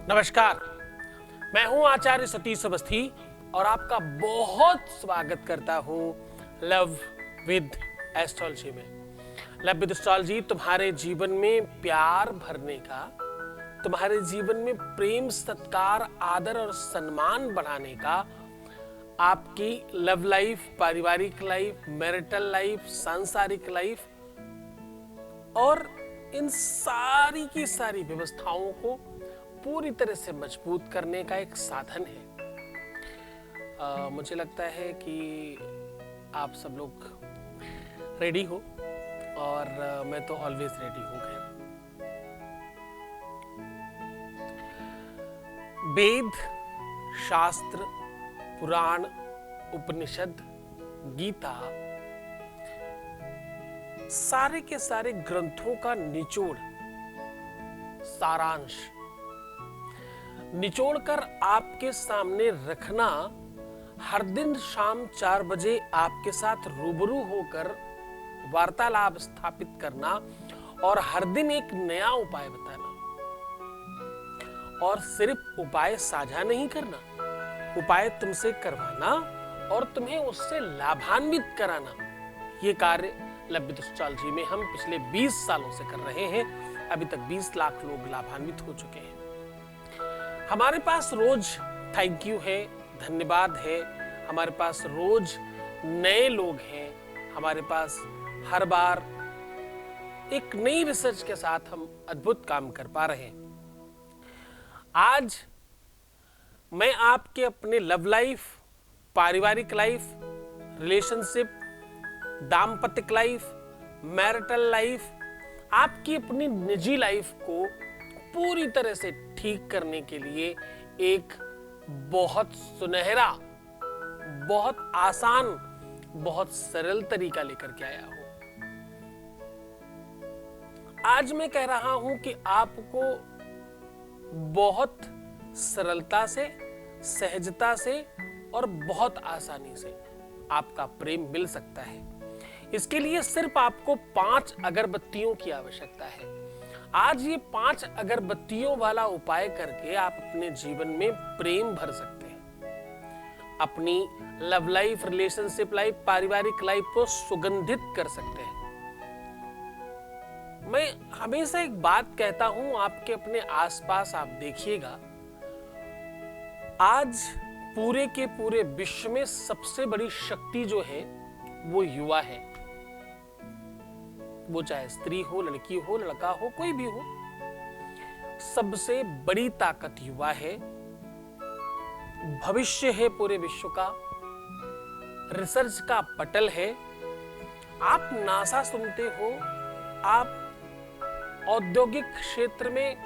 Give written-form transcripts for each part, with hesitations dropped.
नमस्कार, मैं हूं आचार्य सतीश अवस्थी और आपका बहुत स्वागत करता हूं लव विद एस्ट्रोलॉजी में। लव विद एस्ट्रोलॉजी तुम्हारे जीवन में प्यार भरने का, तुम्हारे जीवन में प्रेम, सत्कार, आदर और सम्मान बढ़ाने का, आपकी लव लाइफ, पारिवारिक लाइफ, मैरिटल लाइफ, सांसारिक लाइफ और इन सारी की सारी व्यवस्थाओं को पूरी तरह से मजबूत करने का एक साधन है। मुझे लगता है कि आप सब लोग रेडी हो और मैं तो ऑलवेज रेडी हूं। वेद, शास्त्र, पुराण, उपनिषद, गीता, सारे के सारे ग्रंथों का निचोड़, सारांश निचोड़ कर आपके सामने रखना, हर दिन शाम 4 बजे आपके साथ रूबरू होकर वार्तालाप स्थापित करना और हर दिन एक नया उपाय बताना। और सिर्फ उपाय साझा नहीं करना, उपाय तुमसे करवाना और तुम्हें उससे लाभान्वित कराना। ये कार्य लव विद एस्ट्रोलॉजी में हम पिछले 20 सालों से कर रहे हैं। अभी तक 20 लाख लोग लाभान्वित हो चुके हैं। हमारे पास रोज थैंक यू है, धन्यवाद है, हमारे पास रोज नए लोग हैं, हमारे पास हर बार एक नई रिसर्च के साथ हम अद्भुत काम कर पा रहे हैं। आज मैं आपके अपने लव लाइफ, पारिवारिक लाइफ, रिलेशनशिप, दाम्पत्य लाइफ, मैरिटल लाइफ, आपकी अपनी निजी लाइफ को पूरी तरह से ठीक करने के लिए एक बहुत सुनहरा, बहुत आसान, बहुत सरल तरीका लेकर के आया हूं। आज मैं कह रहा हूं कि आपको बहुत सरलता से, सहजता से और बहुत आसानी से आपका प्रेम मिल सकता है। इसके लिए सिर्फ आपको 5 अगरबत्तियों की आवश्यकता है। आज ये 5 अगरबत्तियों वाला उपाय करके आप अपने जीवन में प्रेम भर सकते हैं, अपनी लव लाइफ, रिलेशनशिप लाइफ, पारिवारिक लाइफ को सुगंधित कर सकते हैं। मैं हमेशा एक बात कहता हूं, आपके अपने आसपास आप देखिएगा, आज पूरे के पूरे विश्व में सबसे बड़ी शक्ति जो है वो युवा है। वो चाहे स्त्री हो, लड़की हो, लड़का हो, कोई भी हो, सबसे बड़ी ताकत युवा है। भविष्य है पूरे विश्व का, रिसर्च का पटल है। आप नासा सुनते हो, आप औद्योगिक क्षेत्र में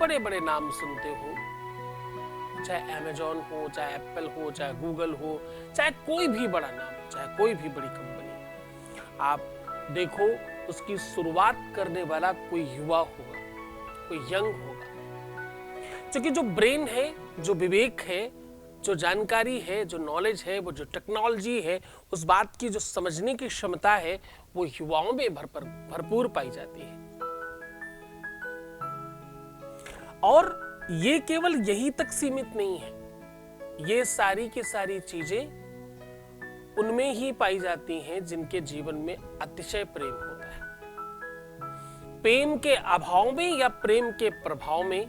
बड़े बड़े नाम सुनते हो, चाहे अमेजॉन हो, चाहे एप्पल हो, चाहे गूगल हो, चाहे कोई भी बड़ा नाम, चाहे कोई भी बड़ी कंपनी, आप देखो उसकी शुरुआत करने वाला कोई युवा होगा, कोई यंग होगा। क्योंकि जो ब्रेन है, जो विवेक है, जो जानकारी है, जो नॉलेज है, वो जो टेक्नोलॉजी है, उस बात की जो समझने की क्षमता है, वो युवाओं में भरपूर पाई जाती है। और ये केवल यही तक सीमित नहीं है, ये सारी की सारी चीजें उनमें ही पाई जाती हैं जिनके जीवन में अतिशय प्रेम होता है। प्रेम के अभाव में या प्रेम के प्रभाव में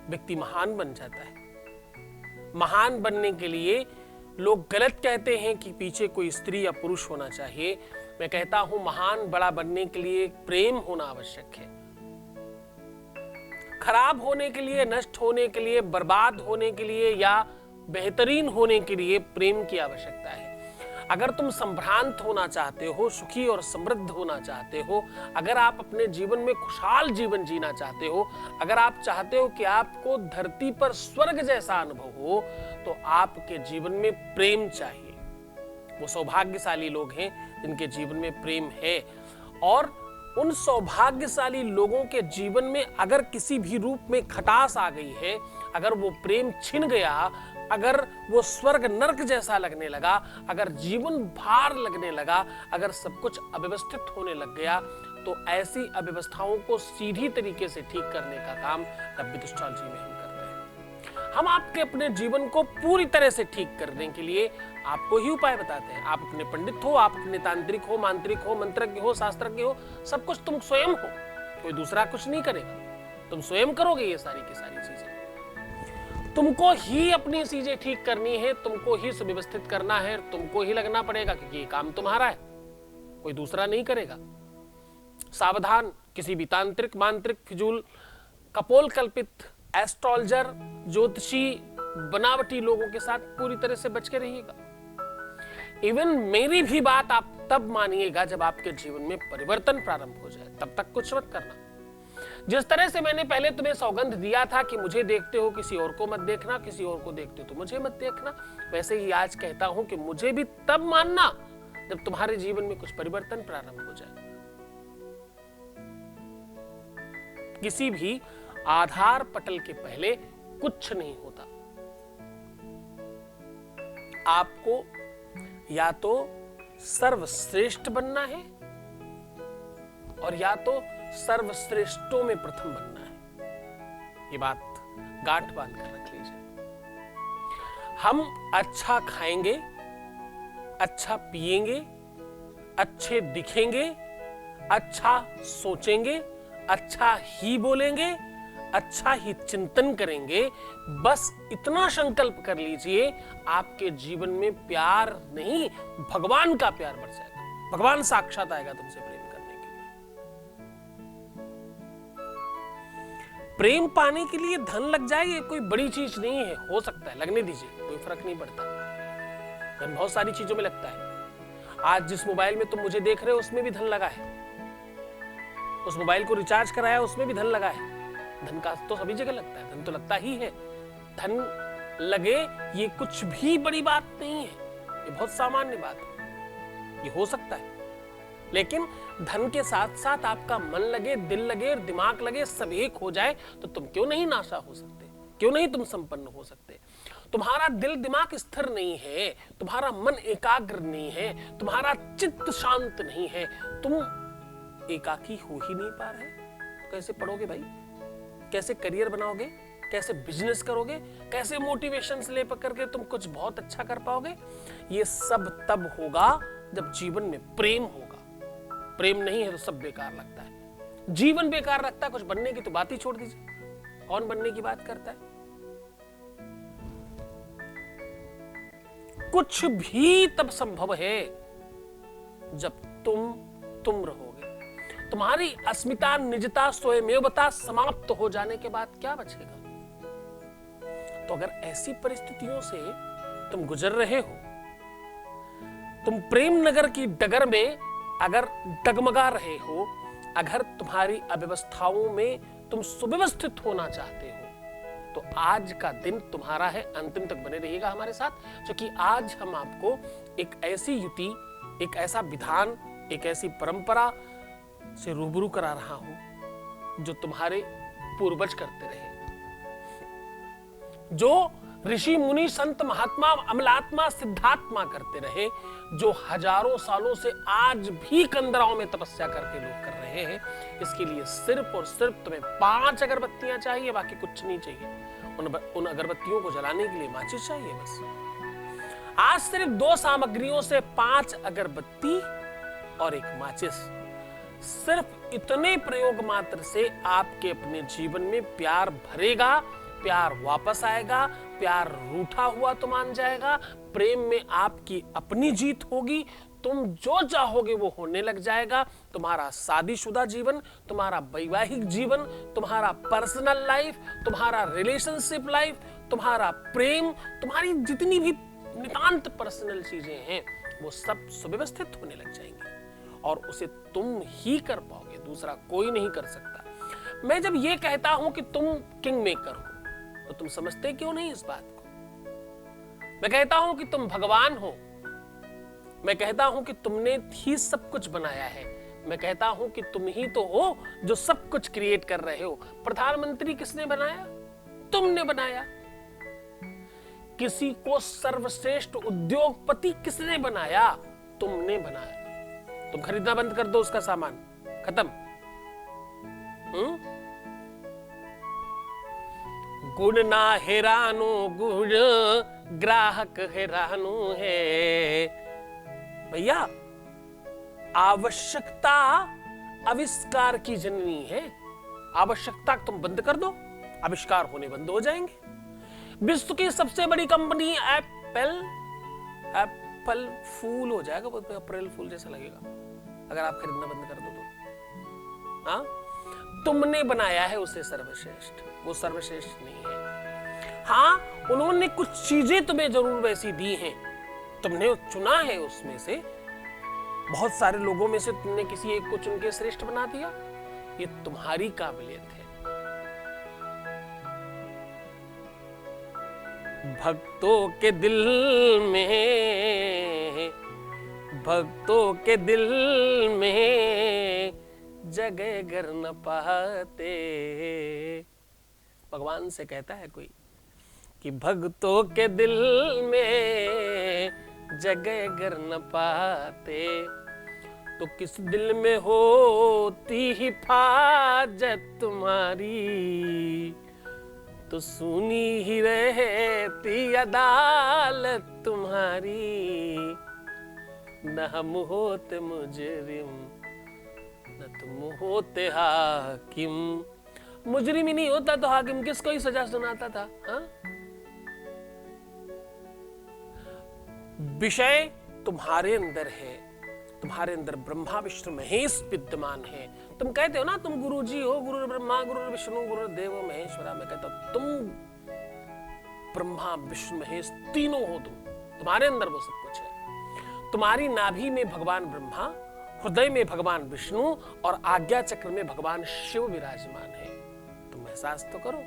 व्यक्ति महान बन जाता है। महान बनने के लिए लोग गलत कहते हैं कि पीछे कोई स्त्री या पुरुष होना चाहिए। मैं कहता हूं महान बड़ा बनने के लिए प्रेम होना आवश्यक है। खराब होने के लिए, नष्ट होने के लिए, बर्बाद होने के लिए या बेहतरीन होने के लिए प्रेम की आवश्यकता है। अगर तुम संभ्रांत होना चाहते हो, सुखी और समृद्ध होना चाहते हो, अगर आप अपने जीवन में खुशहाल जीवन जीना चाहते हो, अगर आप चाहते हो कि आपको धरती पर स्वर्ग जैसा अनुभव हो, तो आपके जीवन में प्रेम चाहिए। वो सौभाग्यशाली लोग हैं जिनके जीवन में प्रेम है। और उन सौभाग्यशाली लोगों के जीवन में अगर किसी भी रूप में खटास आ गई है, अगर वो प्रेम छिन गया, अगर वो स्वर्ग नरक जैसा लगने लगा, अगर जीवन भार लगने लगा, अगर सब कुछ अव्यवस्थित होने लग गया, तो ऐसी अव्यवस्थाओं को सीधी तरीके से ठीक करने का काम लब्बित एस्ट्रोलॉजी में हम कर रहे हैं। हम आपके अपने जीवन को पूरी तरह से ठीक करने के लिए आपको ही उपाय बताते हैं। आप अपने पंडित हो, आप अपने तांत्रिक हो, मांत्रिक हो, मंत्रज्ञ हो, शास्त्रज्ञ हो, सब कुछ तुम स्वयं हो, कोई दूसरा कुछ नहीं करेगा। तुम स्वयं करोगे ये सारी की सारी चीजें। तुमको ही अपनी चीजें ठीक करनी है, तुमको ही सुव्यवस्थित करना है, तुमको ही लगना पड़ेगा, क्योंकि ये काम तुम्हारा है, कोई दूसरा नहीं करेगा। सावधान, किसी भी तांत्रिक, मांत्रिक, फिजूल, कपोल कल्पित, एस्ट्रोलॉजर, ज्योतिषी, बनावटी लोगों के साथ पूरी तरह से बच के रहिएगा। इवन मेरी भी बात आप तब मानिएगा जब आपके जीवन में परिवर्तन प्रारंभ हो जाए, तब तक कुछ मत करना। जिस तरह से मैंने पहले तुम्हें सौगंध दिया था कि मुझे देखते हो किसी और को मत देखना, किसी और को देखते हो तो मुझे मत देखना, वैसे ही आज कहता हूं कि मुझे भी तब मानना जब तुम्हारे जीवन में कुछ परिवर्तन प्रारंभ हो जाए। किसी भी आधार पटल के पहले कुछ नहीं होता। आपको या तो सर्वश्रेष्ठ बनना है और या तो सर्वश्रेष्ठों में प्रथम बनना है। ये बात गांठ बांध कर रख लीजिए। हम अच्छा खाएंगे, अच्छा पिएंगे, अच्छे दिखेंगे, अच्छा सोचेंगे, अच्छा ही बोलेंगे, अच्छा ही चिंतन करेंगे। बस इतना संकल्प कर लीजिए, आपके जीवन में प्यार नहीं, भगवान का प्यार बढ़ जाएगा। भगवान साक्षात आएगा तुमसे प्रेम करने के लिए। प्रेम पाने के लिए धन लग जाए ये कोई बड़ी चीज नहीं है। हो सकता है, लगने दीजिए, कोई फर्क नहीं पड़ता। धन बहुत सारी चीजों में लगता है। आज जिस मोबाइल में तुम मुझे देख रहे हो उसमें भी धन लगा है। उस मोबाइल को रिचार्ज कराया उसमें भी धन लगा है। धन का तो सभी जगह लगता है, धन तो लगता ही है। धन लगे ये कुछ भी बड़ी बात नहीं है, ये बहुत सामान्य बात है, ये हो सकता है। लेकिन धन के साथ साथ आपका मन लगे, दिल लगे और दिमाग लगे, सब एक हो जाए तो तुम क्यों नहीं नाशा हो सकते, क्यों नहीं तुम संपन्न हो सकते। तुम्हारा दिल दिमाग स्थिर नहीं है, तुम्हारा मन एकाग्र नहीं है, तुम्हारा चित्त शांत नहीं है, तुम एकाकी हो ही नहीं पा रहे, तो कैसे पढ़ोगे भाई, कैसे करियर बनाओगे, कैसे बिजनेस करोगे, कैसे मोटिवेशन ले पकड़ के तुम कुछ बहुत अच्छा कर पाओगे। ये सब तब होगा जब जीवन में प्रेम होगा। प्रेम नहीं है तो सब बेकार लगता है, जीवन बेकार लगता है। कुछ बनने की तो बात ही छोड़ दीजिए, कौन बनने की बात करता है। कुछ भी तब संभव है जब तुम रहोगे। तुम्हारी अस्मिता, निजता, स्वयमेवता समाप्त हो जाने के बाद क्या बचेगा। तो अगर ऐसी परिस्थितियों से तुम गुजर रहे हो, तुम प्रेम नगर की डगर में अगर डगमगा रहे हो, अगर तुम्हारी अव्यवस्थाओं में तुम सुव्यवस्थित होना चाहते हो, तो आज का दिन तुम्हारा है। अंतिम तक बने रहिएगा हमारे साथ, क्योंकि आज हम आपको एक ऐसी युति, एक ऐसा विधान, एक ऐसी परंपरा से रूबरू करा रहा हूं जो तुम्हारे पूर्वज करते रहे, जो ऋषि मुनि संत महात्मा अमलात्मा सिद्धात्मा करते रहे, जो हजारों सालों से आज भी कंदराओं में तपस्या करके लोग कर रहे हैं। इसके लिए सिर्फ और सिर्फ तुम्हें 5 अगरबत्तियां चाहिए, बाकी कुछ नहीं चाहिए। उन अगरबत्तियों को जलाने के लिए माचिस चाहिए बस। आज सिर्फ 2 सामग्रियों से 5 अगरबत्ती और 1 माचिस, सिर्फ इतने प्रयोग मात्र से आपके अपने जीवन में प्यार भरेगा, प्यार वापस आएगा, प्यार रूठा हुआ तो मान जाएगा, प्रेम में आपकी अपनी जीत होगी, तुम जो चाहोगे वो होने लग जाएगा। तुम्हारा शादीशुदा जीवन, तुम्हारा वैवाहिक जीवन, तुम्हारा पर्सनल लाइफ, तुम्हारा रिलेशनशिप लाइफ, तुम्हारा प्रेम, तुम्हारी जितनी भी नितांत पर्सनल चीजें हैं वो सब सुव्यवस्थित होने लग जाएंगी और उसे तुम ही कर पाओगे, दूसरा कोई नहीं कर सकता। मैं जब ये कहता हूं कि तुम किंग मेकर हो तो तुम समझते क्यों नहीं इस बात को। मैं कहता हूं कि तुम भगवान हो, मैं कहता हूं कि तुमने ही सब कुछ बनाया है, मैं कहता हूं कि तुम ही तो हो जो सब कुछ क्रिएट कर रहे हो। प्रधानमंत्री किसने बनाया? तुमने बनाया। किसी को सर्वश्रेष्ठ उद्योगपति किसने बनाया? तुमने बनाया। तुम खरीदना बंद कर दो उसका सामान, खत्म। गुण ना हेरानो गुण ग्राहक हैरानो है। भैया आवश्यकता आविष्कार की जननी है। आवश्यकता तुम बंद कर दो, आविष्कार होने बंद हो जाएंगे। विश्व की सबसे बड़ी कंपनी एप्पल फूल हो जाएगा, अप्रैल फूल जैसा लगेगा अगर आप खरीदना बंद कर दो तो। हाँ, तुमने बनाया है उसे सर्वश्रेष्ठ, वो सर्वश्रेष्ठ नहीं है। हाँ, उन्होंने कुछ चीजें तुम्हें जरूर वैसी दी हैं, तुमने चुना है उसमें से, बहुत सारे लोगों में से तुमने किसी एक को चुन के श्रेष्ठ बना दिया, ये तुम्हारी काबिलियत है। भक्तों के दिल में जगह गर न पाते। भगवान से कहता है कोई कि भक्तों के दिल में जगह गर न पाते, तो किस दिल में होती हिफाजत तुम्हारी, तो सुनी ही रहती अदालत तुम्हारी। न हम होते मुजरिम न तुम होते हाकिम। मुजरिम ही नहीं होता तो हाकिम किसको ही सजा सुनाता था? हाँ? विषय तुम्हारे अंदर है, तुम्हारे अंदर ब्रह्मा विष्णु महेश विद्यमान है। तुम कहते हो ना तुम गुरु जी हो, गुरु ब्रह्मा गुरु विष्णु गुरु देव महेश्वरा। मैं कहता हूं तुम ब्रह्मा विष्णु महेश तीनों हो। तुम्हारे अंदर वो सब कुछ है। तुम्हारी नाभि में भगवान ब्रह्मा, हृदय में भगवान विष्णु और आज्ञा चक्र में भगवान शिव विराजमान है। तुम एहसास तो करो।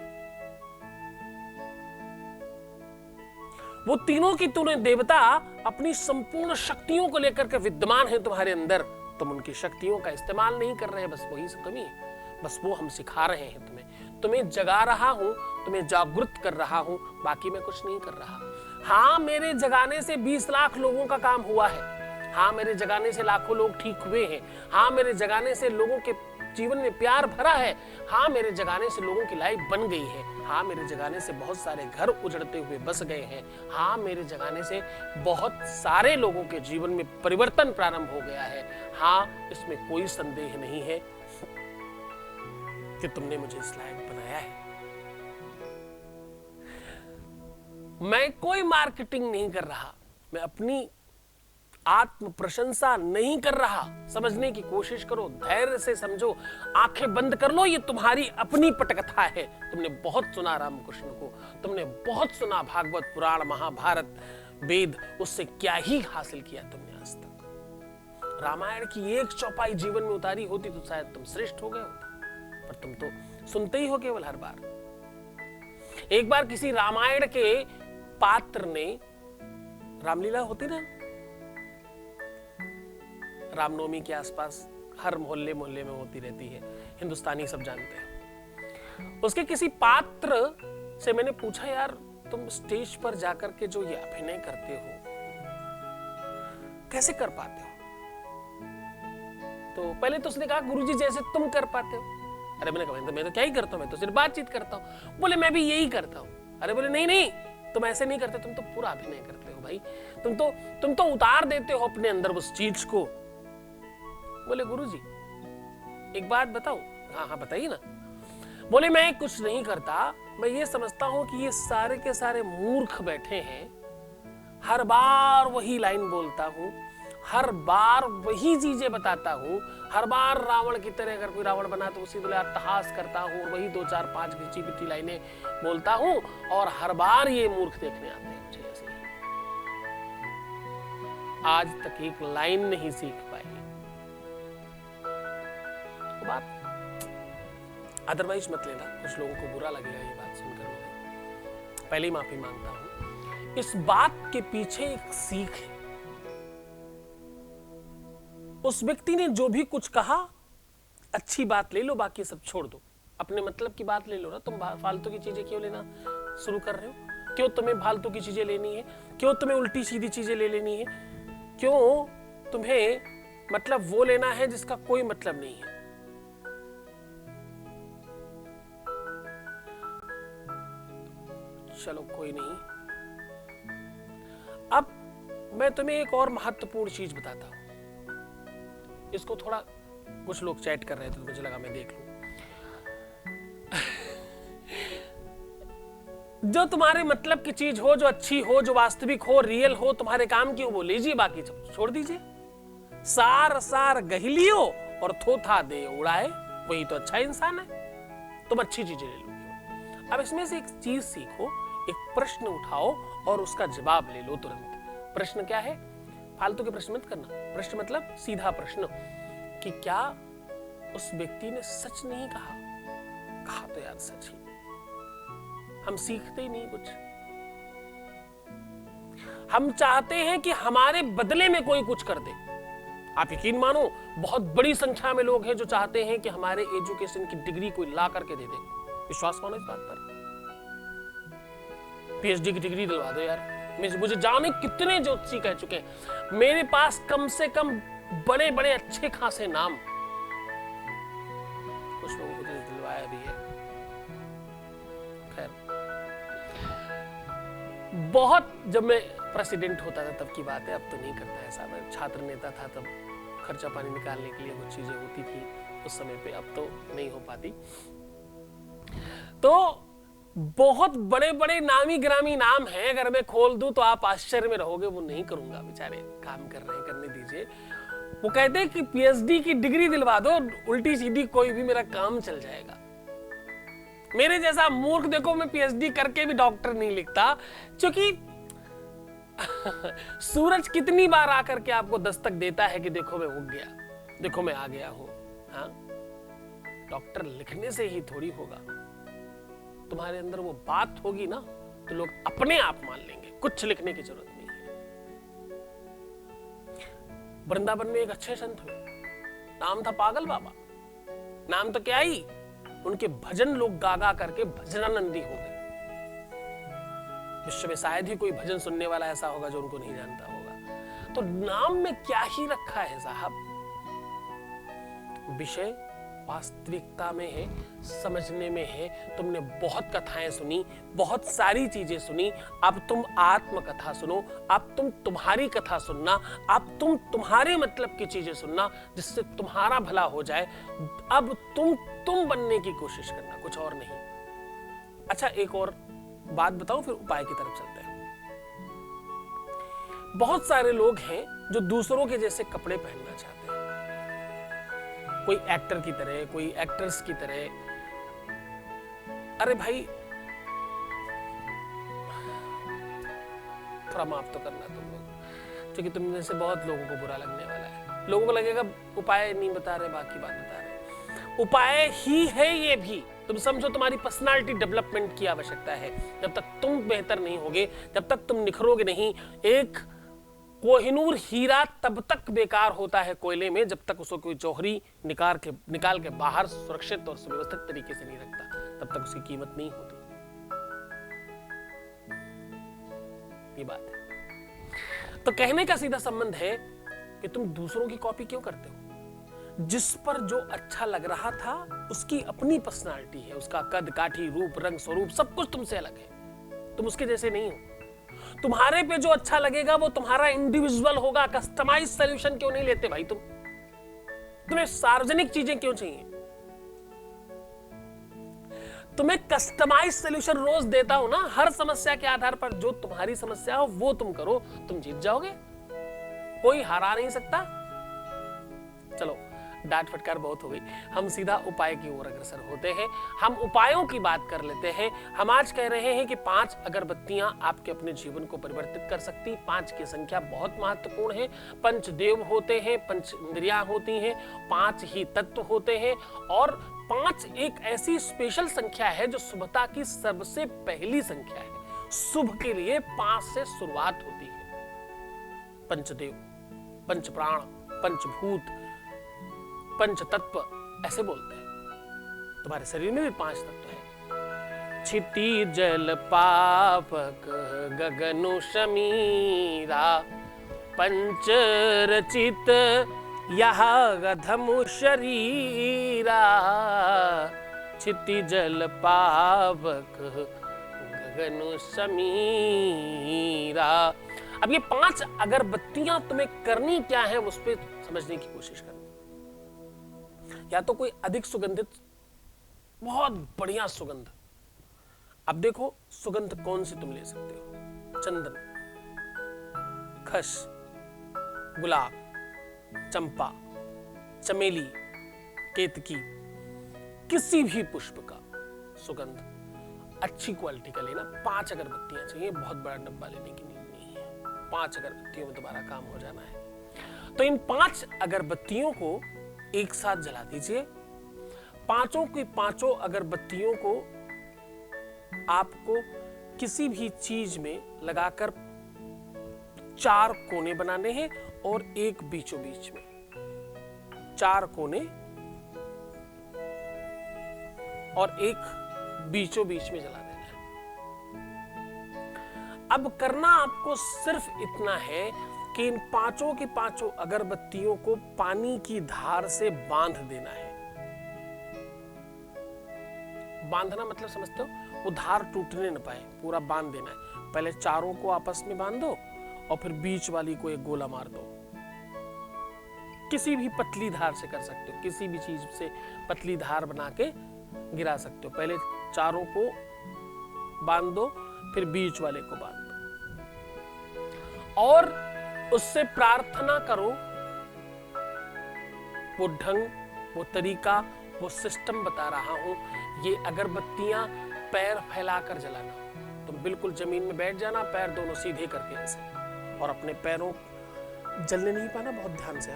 वो तीनों की तीनों देवता अपनी संपूर्ण शक्तियों को लेकर के विद्यमान है तुम्हारे अंदर। तुम उनकी शक्तियों का इस्तेमाल नहीं कर रहे, बस वही कमी है। बस वो हम सिखा रहे हैं तुम्हें जगा रहा हूं, तुम्हें जागृत कर रहा हूं, बाकी मैं कुछ नहीं कर रहा। हाँ, मेरे जगाने से 20 लाख लोगों का काम हुआ है। हाँ, मेरे जगाने से लाखों लोग ठीक हुए हैं। हाँ, मेरे जगाने से लोगों के जीवन में प्यार भरा है। हाँ, मेरे जगाने से लोगों की लाइफ बन गई है। हाँ, मेरे जगाने से बहुत सारे घर उजड़ते हुए बस गए हैं। हाँ, मेरे जगाने से बहुत सारे लोगों के जीवन में परिवर्तन प्रारंभ हो गया है। हाँ, इसमें कोई संदेह नहीं है कि तुमने मुझे इस लायक बनाया है। मैं कोई मार्केटिंग नहीं कर रहा, मैं अपनी आत्म प्रशंसा नहीं कर रहा। समझने की कोशिश करो, धैर्य से समझो, आंखें बंद कर लो। ये तुम्हारी अपनी पटकथा है। तुमने बहुत सुना रामकृष्ण को, तुमने बहुत सुना भागवत पुराण महाभारत वेद, उससे क्या ही हासिल किया तुमने आज तक? रामायण की एक चौपाई जीवन में उतारी होती तो शायद तुम श्रेष्ठ हो गए होते, पर तुम तो सुनते ही हो केवल हर बार। एक बार किसी रामायण के पात्र ने, रामलीला होती ना रामनवमी के आसपास, हर मोहल्ले मोहल्ले में होती रहती है, हिंदुस्तानी सब जानते हैं। उसके किसी पात्र से मैंने पूछा, यार तुम स्टेज पर जाकर के जो ये अभिनय करते हो, कैसे कर पाते हो? तो पहले तो उसने कहा, गुरुजी जैसे तुम कर पाते हो। अरे मैंने कहा मैं तो क्या ही करता हूं, मैं तो सिर्फ बातचीत करता हूं। बोले मैं भी यही करता हूं। अरे बोले नहीं नहीं, तुम ऐसे नहीं करते, तुम तो पूरा अभिनय करते हो भाई। तुम तो उतार देते हो अपने अंदर उस चीज को। बोले गुरुजी एक बात बताऊं? हाँ हाँ बताइए ना। बोले मैं कुछ नहीं करता, मैं ये समझता हूं कि ये सारे के सारे मूर्ख बैठे हैं, हर बार वही लाइन बोलता हूं, हर बार वही चीजें बताता हूं, हर बार रावण की तरह अगर कोई रावण बना तो उसी तरह अट्टहास करता हूं, वही 2-4-5 घिची पिटी लाइनें बोलता हूं, और हर बार ये मूर्ख देखने आते हैं मुझे ऐसे। आज तक एक लाइन नहीं सीख पाए। बात अदरवाइज मत लेना, कुछ लोगों को बुरा लगेगा ये बात सुनकर। मैं पहले ही माफी मांगता हूं। इस बात के पीछे एक सीख है। उस व्यक्ति ने जो भी कुछ कहा, अच्छी बात ले लो, बाकी सब छोड़ दो। अपने मतलब की बात ले लो ना। तुम फालतू की चीजें क्यों लेना शुरू कर रहे हो? क्यों तुम्हें फालतू की चीजें लेनी है? क्यों तुम्हें उल्टी सीधी चीजें ले लेनी है? क्यों तुम्हें मतलब वो लेना है जिसका कोई मतलब नहीं है? चलो कोई नहीं। अब मैं तुम्हें एक और महत्वपूर्ण चीज बताता हूं। इसको थोड़ा कुछ लोग चैट कर रहे थे तो मुझे लगा मैं देख लूं। जो तुम्हारे मतलब की चीज हो, जो अच्छी हो, जो वास्तविक हो, रियल हो, तुम्हारे काम की हो, वो लीजिए, बाकी छोड़ दीजिए। सार सार गहिलियो और थोथा दे उड़ाए, वही तो अच्छा इंसान है। तुम अच्छी चीजें ले लोगे। अब इसमें से एक चीज सीखो, एक प्रश्न उठाओ और उसका जवाब ले लो तुरंत। प्रश्न क्या है? फालतू के प्रश्न मत करना। प्रश्न मतलब सीधा प्रश्न कि क्या उस व्यक्ति ने सच नहीं कहा? कहा तो यार सच ही। हम सीखते ही नहीं कुछ। हम चाहते हैं कि हमारे बदले में कोई कुछ कर दे। आप यकीन मानो, बहुत बड़ी संख्या में लोग हैं जो चाहते हैं कि हमारे एजुकेशन की डिग्री कोई ला करके दे दे। विश्वास मानो इस बात पर। पीएचडी की डिग्री दिलवा दो यार। मुझे जाने कितने ज्योतिषी कह चुके हैं, मेरे पास कम से कम बड़े बड़े अच्छे खासे नाम। कुछ लोगों को दिलवाया भी है। खैर, बहुत जब मैं प्रेसिडेंट होता था तब की बात है, अब तो नहीं करता ऐसा। मैं छात्र नेता था तब खर्चा पानी निकालने के लिए कुछ चीजें होती थी उस समय पे, अब तो नहीं हो पाती। तो बहुत बड़े बड़े नामी ग्रामी नाम हैं, अगर मैं खोल दूं तो आप आश्चर्य में रहोगे। वो नहीं करूंगा, बेचारे काम कर रहे हैं, करने दीजिए। वो कहते हैं कि पीएचडी की डिग्री दिलवा दो, उल्टी सीधी कोई भी मेरा काम चल जाएगा। मेरे जैसा मूर्ख देखो, मैं पीएचडी करके भी डॉक्टर नहीं लिखता, क्योंकि सूरज कितनी बार आकर के आपको दस्तक देता है कि देखो मैं उग गया, देखो मैं आ गया हूं। हाँ, डॉक्टर लिखने से ही थोड़ी होगा। तुम्हारे अंदर वो बात होगी ना तो लोग अपने आप मान लेंगे, कुछ लिखने की जरूरत नहीं है। वृंदावन में एक अच्छे संत हुए, नाम था पागल बाबा। नाम तो क्या ही, उनके भजन लोग गा गा करके भजनानंदी हो गए। विश्व में शायद ही कोई भजन सुनने वाला ऐसा होगा जो उनको नहीं जानता होगा। तो नाम में क्या ही रखा है साहब, विषय वास्तविकता में है, समझने में है। तुमने बहुत कथाएं सुनी, बहुत सारी चीजें सुनी, अब तुम आत्मकथा सुनो। अब तुम तुम्हारी कथा सुनना, अब तुम तुम्हारे मतलब की चीजें सुनना, जिससे तुम्हारा भला हो जाए। अब तुम बनने की कोशिश करना, कुछ और नहीं। अच्छा, एक और बात बताऊं, फिर उपाय की तरफ चलते हैं। बहुत सारे लोग हैं जो दूसरों के जैसे कपड़े पहनना चाहते हैं, कोई एक्टर की तरह, कोई एक्ट्रेस की तरह। अरे भाई, थोड़ा माफ तो करना तुम लोग, क्योंकि तुम में से बहुत लोगों को बुरा लगने वाला है। लोगों को लगेगा उपाय नहीं बता रहे, बाकी बात बता रहे। उपाय ही है ये भी। तुम समझो, तुम्हारी पर्सनालिटी डेवलपमेंट की आवश्यकता है। जब तक तुम बेहतर नहीं होगे, जब तक तुम निखरोगे नहीं। एक कोहिनूर हीरा तब तक बेकार होता है कोयले में, जब तक उसको कोई जौहरी निकाल के बाहर सुरक्षित और सुव्यवस्थित तरीके से नहीं रखता, तब तक उसकी कीमत नहीं होती। ये बात है। तो कहने का सीधा संबंध है कि तुम दूसरों की कॉपी क्यों करते हो? जिस पर जो अच्छा लग रहा था, उसकी अपनी पर्सनालिटी है, उसका कद काठी, रूप, रंग, स्वरूप सब कुछ तुमसे अलग है। तुम उसके जैसे नहीं हो। तुम्हारे पे जो अच्छा लगेगा वो तुम्हारा इंडिविजुअल होगा। कस्टमाइज सॉल्यूशन क्यों नहीं लेते भाई? तुम्हें सार्वजनिक चीजें क्यों चाहिए? तुम्हें कस्टमाइज सॉल्यूशन रोज देता हूं ना, हर समस्या के आधार पर जो तुम्हारी समस्या हो वो तुम करो, तुम जीत जाओगे। कोई हरा नहीं सकता। चलो, डांट फटकार बहुत हो गई, हम सीधा उपाय की ओर अग्रसर होते हैं। हम उपायों की बात कर लेते हैं। हम आज कह रहे हैं कि 5 अगरबत्तियां आपके अपने जीवन को परिवर्तित कर सकती। 5 की संख्या बहुत महत्वपूर्ण है। पंचदेव होते हैं, पंच इंद्रियां होती हैं, 5 ही तत्व होते हैं, और 5 एक ऐसी स्पेशल संख्या है जो शुभता की सबसे पहली संख्या है। शुभ के लिए 5 से शुरुआत होती है। पंचदेव, पंच प्राण, पंचभूत, पंच तत्व ऐसे बोलते हैं। तुम्हारे शरीर में भी 5 तत्व है। क्षिति जल पावक गगनु समीरा, पंच रचित यह गधमु शरीरा। क्षिति जल पावक गगन समीरा। अब ये 5 अगरबत्तियां तुम्हें करनी क्या है, उस पर समझने की कोशिश करना। या तो कोई अधिक सुगंधित, बहुत बढ़िया सुगंध। अब देखो सुगंध कौन सी तुम ले सकते हो। चंदन, खस, गुलाब, चंपा, चमेली, केतकी, किसी भी पुष्प का सुगंध अच्छी क्वालिटी का लेना। 5 अगरबत्तियां चाहिए, बहुत बड़ा डब्बा लेने की नीड नहीं है। 5 अगरबत्तियों में तुम्हारा काम हो जाना है। तो इन 5 अगरबत्तियों को एक साथ जला दीजिए। पांचों की पांचों अगरबत्तियों को आपको किसी भी चीज में लगाकर 4 कोने बनाने हैं और एक बीचों बीच में। 4 कोने और एक बीचों बीच में जला देना है। अब करना आपको सिर्फ इतना है कि इन 5 की 5 अगरबत्तियों को पानी की धार से बांध देना है। बांधना मतलब समझते हो, वो धार टूटने न पाए, पूरा बांध देना है। पहले 4 को आपस में बांध दो और फिर बीच वाली को एक गोला मार दो। किसी भी पतली धार से कर सकते हो, किसी भी चीज से पतली धार बना के गिरा सकते हो। पहले 4 को बांध दो, फिर बीच वाले को बांध दो और उससे प्रार्थना करो। वो ढंग, वो तरीका, वो सिस्टम बता रहा हूं। ये अगरबत्तियां पैर फैलाकर जलाना। तुम बिल्कुल जमीन में बैठ जाना, पैर दोनों सीधे करके ऐसे, और अपने पैरों जलने नहीं पाना, बहुत ध्यान से।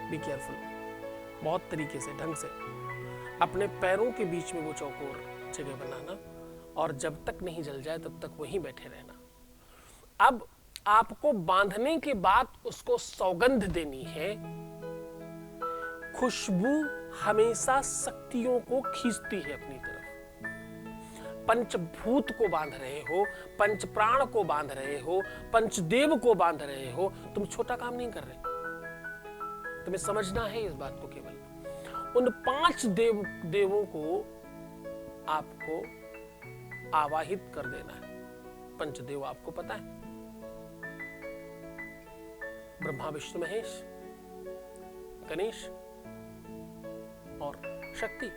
बी केयरफुल, बहुत तरीके से, ढंग से अपने पैरों के बीच में वो चौकोर जगह बनाना और जब तक नहीं जल जाए तब तक वहीं बैठे रहना। अब आपको बांधने के बाद उसको सौगंध देनी है। खुशबू हमेशा शक्तियों को खींचती है अपनी तरफ। पंचभूत को बांध रहे हो, पंच प्राण को बांध रहे हो, पंचदेव को बांध रहे हो। तुम छोटा काम नहीं कर रहे, तुम्हें समझना है इस बात को। केवल उन 5 देवों को आपको आवाहित कर देना है। पंचदेव आपको पता है, ब्रह्मा विष्णु महेश, गणेश और शक्ति,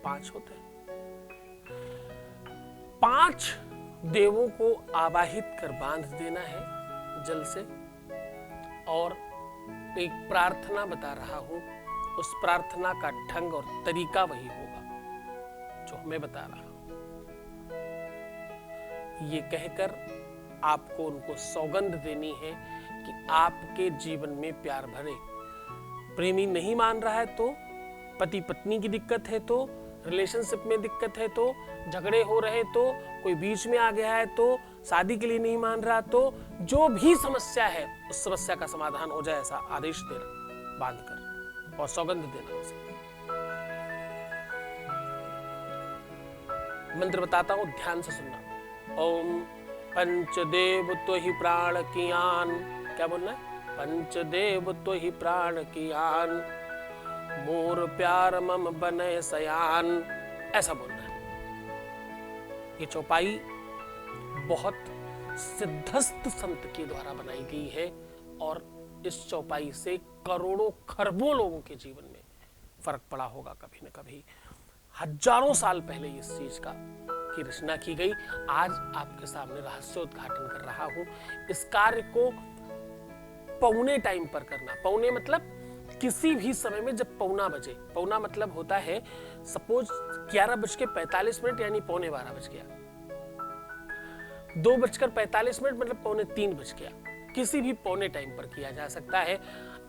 5 होते हैं। 5 देवों को आवाहित कर बांध देना है जल से। और एक प्रार्थना बता रहा हूं, उस प्रार्थना का ढंग और तरीका वही होगा जो मैं बता रहा हूं। ये कहकर आपको उनको सौगंध देनी है कि आपके जीवन में प्यार भरे। प्रेमी नहीं मान रहा है तो, पति पत्नी की दिक्कत है तो, रिलेशनशिप में दिक्कत है तो, झगड़े हो रहे तो, कोई बीच में आ गया है तो, शादी के लिए नहीं मान रहा तो, जो भी समस्या है उस समस्या का समाधान हो जाए, ऐसा आदेश देना बांधकर और सौगंध देना उसे। मंत्र बताता हूं, ध्यान से सुनना। ओम पंचदेव तो ही प्राण कियान, क्या बोलना है? पंचदेव तो ही प्राण कियान, मोर प्यार मम बनय सयान, ऐसा बोलना है। ये चौपाई बहुत सिद्धस्त संत के द्वारा बनाई गई है और इस चौपाई से करोड़ों खरबों लोगों के जीवन में फर्क पड़ा होगा कभी न कभी। हजारों साल पहले इस चीज की रचना की गई। आज आपके सामने रहस्योद्घाटन कर रहा हूं। इस कार्य को पौने टाइम पर करना। पौने मतलब किसी भी समय में जब पौना बजे। पौना मतलब होता है सपोज 11:45 यानी 11:45 बज गया। 2:45 मतलब 2:45 बज गया। किसी भी पौने टाइम पर किया जा सकता है।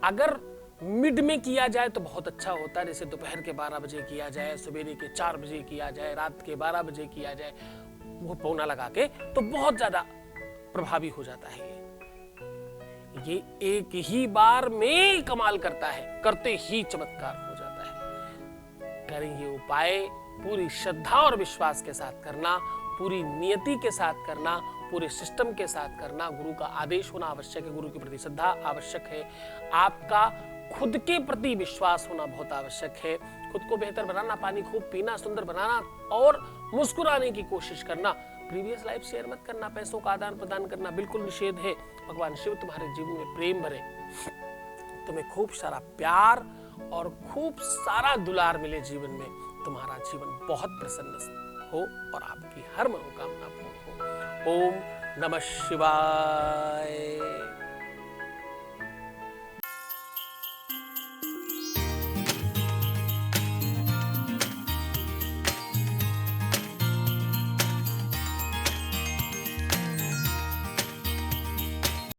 अगर मिड में किया जाए तो बहुत अच्छा होता है, जैसे दोपहर के 12 बजे किया जाए, सवेरे के 4 बजे किया जाए, रात के 12 बजे किया जाए, वो पौना लगा के, तो बहुत ज्यादा प्रभावी हो जाता है। ये एक ही बार में कमाल करता है, करते ही चमत्कार हो जाता है। करें ये उपाय पूरी श्रद्धा और विश्वास के साथ करना, पूरी नियति के साथ करना, पूरे सिस्टम के साथ करना। गुरु का आदेश होना आवश्यक है, गुरु के प्रति श्रद्धा आवश्यक है, आपका खुद के प्रति विश्वास होना बहुत आवश्यक है। खुद को बेहतर बनाना, पानी खूब पीना, सुंदर बनाना और मुस्कुराने की कोशिश करना प्रीवियस लाइफ शेयर मत करना, पैसों का आदान प्रदान करना बिल्कुल निषेध है। भगवान शिव तुम्हारे जीवन में प्रेम भरे, तुम्हें खूब सारा प्यार और खूब सारा दुलार मिले जीवन में, तुम्हारा जीवन बहुत प्रसन्न हो और आपकी हर मनोकामना पूर्ण हो। ओम नमः शिवाय।